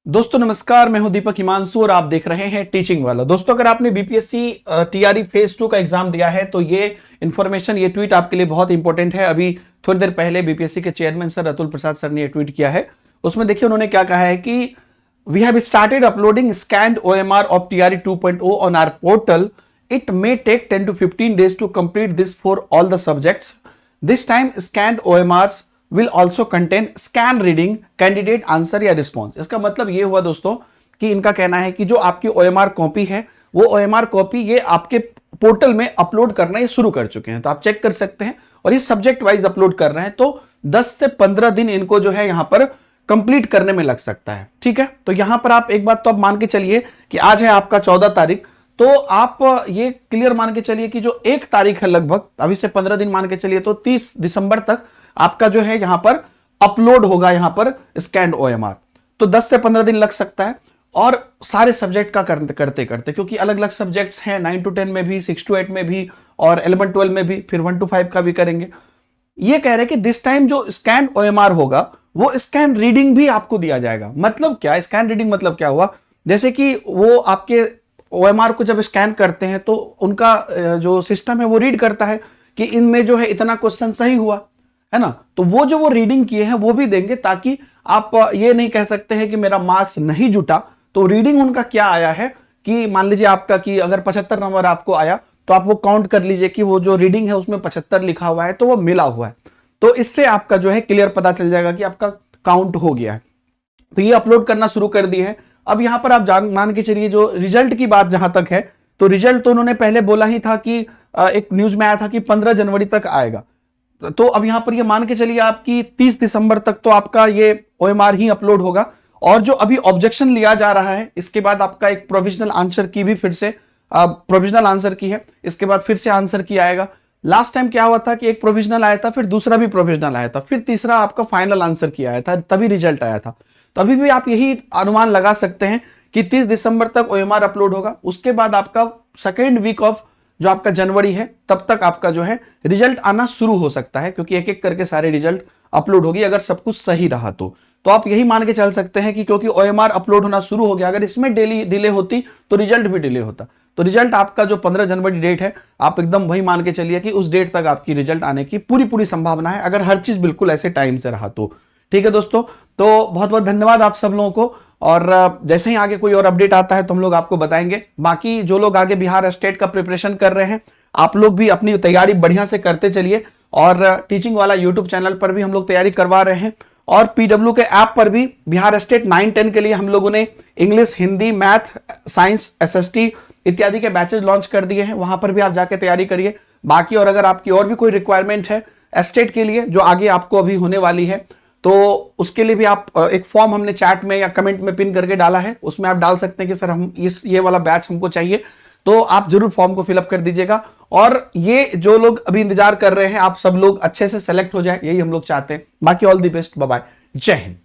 दोस्तों नमस्कार, मैं हूं दीपक हिमांशु और आप देख रहे हैं टीचिंग वाला। दोस्तों अगर आपने बीपीएससी टीआरई फेज 2 का एग्जाम दिया है तो ये इन्फॉर्मेशन, ये ट्वीट आपके लिए बहुत इंपॉर्टेंट है। अभी थोड़ी देर पहले बीपीएससी के chairman sir Atul Prasad sir ने ये ट्वीट किया है। उसमें देखिए उन्होंने क्या कहा है कि we have started uploading scanned OMR of TRE 2.0 on our portal. It may take 10 to 15 days to complete this for all the subjects. This time scanned OMRs will also contain scan reading candidate answer या response. इसका मतलब ये हुआ दोस्तों कि इनका कहना है कि जो आपकी OMR कॉपी है वो OMR कॉपी ये आपके पोर्टल में अपलोड करना ये शुरू कर चुके हैं, तो आप चेक कर सकते हैं। और ये सब्जेक्ट वाइज अपलोड कर रहे हैं, तो 10 से 15 दिन इनको जो है यहां पर कंप्लीट करने में लग सकता है। ठीक है, तो यहां पर आप एक बात तो आप मान के चलिए कि आज है आपका 14 तारीख, तो आप ये क्लियर मान के चलिए कि जो 1 तारीख है लगभग, अभी से 15 दिन मान के चलिए, तो 30 दिसंबर तक आपका जो है यहां पर अपलोड होगा यहां पर स्कैन्ड ओएमआर। तो 10 से 15 दिन लग सकता है। और सारे सब्जेक्ट का करते करते, क्योंकि अलग अलग सब्जेक्ट्स हैं, 9 to 10 में भी, 6 to 8 में भी और 11 12 में भी, फिर 1 to 5 का भी करेंगे। ये कह रहे हैं कि दिस टाइम जो स्कैन ओएमआर होगा वो स्कैन रीडिंग भी आपको दिया जाएगा। मतलब क्या स्कैन रीडिंग, मतलब क्या हुआ, जैसे कि वो आपके ओएमआर को जब स्कैन करते हैं तो उनका जो सिस्टम है वो रीड करता है कि इनमें जो है इतना क्वेश्चन सही हुआ है ना, तो वो रीडिंग किए हैं वो भी देंगे, ताकि आप ये नहीं कह सकते हैं कि मेरा मार्क्स नहीं जुटा। तो रीडिंग उनका क्या आया है कि मान लीजिए आपका कि अगर 75 नंबर आपको आया तो आप वो काउंट कर लीजिए कि वो जो रीडिंग है उसमें 75 लिखा हुआ है, तो वो मिला हुआ है। तो इससे आपका जो है क्लियर पता चल जाएगा कि आपका काउंट हो गया है। तो ये अपलोड करना शुरू कर दिए हैं। अब यहां पर आप मान के चलिए जो रिजल्ट की बात जहां तक है, तो रिजल्ट तो उन्होंने पहले बोला ही था कि एक न्यूज में आया था कि 15 जनवरी तक आएगा। तो अब यहां पर ये मान के चलिए आपकी 30 दिसंबर तक तो आपका ये ओएमआर ही अपलोड होगा। और जो अभी ऑब्जेक्शन लिया जा रहा है, इसके बाद आपका एक प्रोविजनल आंसर की भी फिर से प्रोविजनल आंसर की है, इसके बाद फिर से आंसर की आएगा। लास्ट टाइम क्या हुआ था कि एक प्रोविजनल आया था, फिर दूसरा भी प्रोविजनल आया था, फिर तीसरा आपका फाइनल आंसर की आया था, तभी रिजल्ट आया था। तो अभी भी आप यही अनुमान लगा सकते हैं कि 30 दिसंबर तक ओएमआर अपलोड होगा। उसके बाद आपका सेकेंड वीक ऑफ जो आपका जनवरी है, तब तक आपका जो है रिजल्ट आना शुरू हो सकता है, क्योंकि एक एक करके सारे रिजल्ट अपलोड होगी अगर सब कुछ सही रहा तो आप यही मान के चल सकते हैं कि क्योंकि ओएमआर अपलोड होना शुरू हो गया, अगर इसमें डेली डिले होती तो रिजल्ट भी डिले होता। तो रिजल्ट आपका जो 15 जनवरी डेट है, आप एकदम वही मान के चलिए कि उस डेट तक आपकी रिजल्ट आने की पूरी संभावना है, अगर हर चीज बिल्कुल ऐसे टाइम से रहा तो। ठीक है दोस्तों, तो बहुत बहुत धन्यवाद आप सब लोगों को। और जैसे ही आगे कोई और अपडेट आता है तो हम लोग आपको बताएंगे। बाकी जो लोग आगे बिहार स्टेट का प्रिपरेशन कर रहे हैं, आप लोग भी अपनी तैयारी बढ़िया से करते चलिए। और टीचिंग वाला यूट्यूब चैनल पर भी हम लोग तैयारी करवा रहे हैं, और पीडब्ल्यू के ऐप पर भी बिहार स्टेट 9-10 के लिए हम लोगों ने English, Hindi, math, science, SST इत्यादि के बैचेज लॉन्च कर दिए हैं, वहां पर भी आप जाके तैयारी करिए। बाकी और अगर आपकी और भी कोई रिक्वायरमेंट है स्टेट के लिए जो आगे आपको अभी होने वाली है, तो उसके लिए भी आप एक फॉर्म हमने चैट में या कमेंट में पिन करके डाला है, उसमें आप डाल सकते हैं कि सर हम ये वाला बैच हमको चाहिए, तो आप जरूर फॉर्म को फिलअप कर दीजिएगा। और ये जो लोग अभी इंतजार कर रहे हैं, आप सब लोग अच्छे से सेलेक्ट हो जाए, यही हम लोग चाहते हैं। बाकी all the best, bye bye, जय हिंद।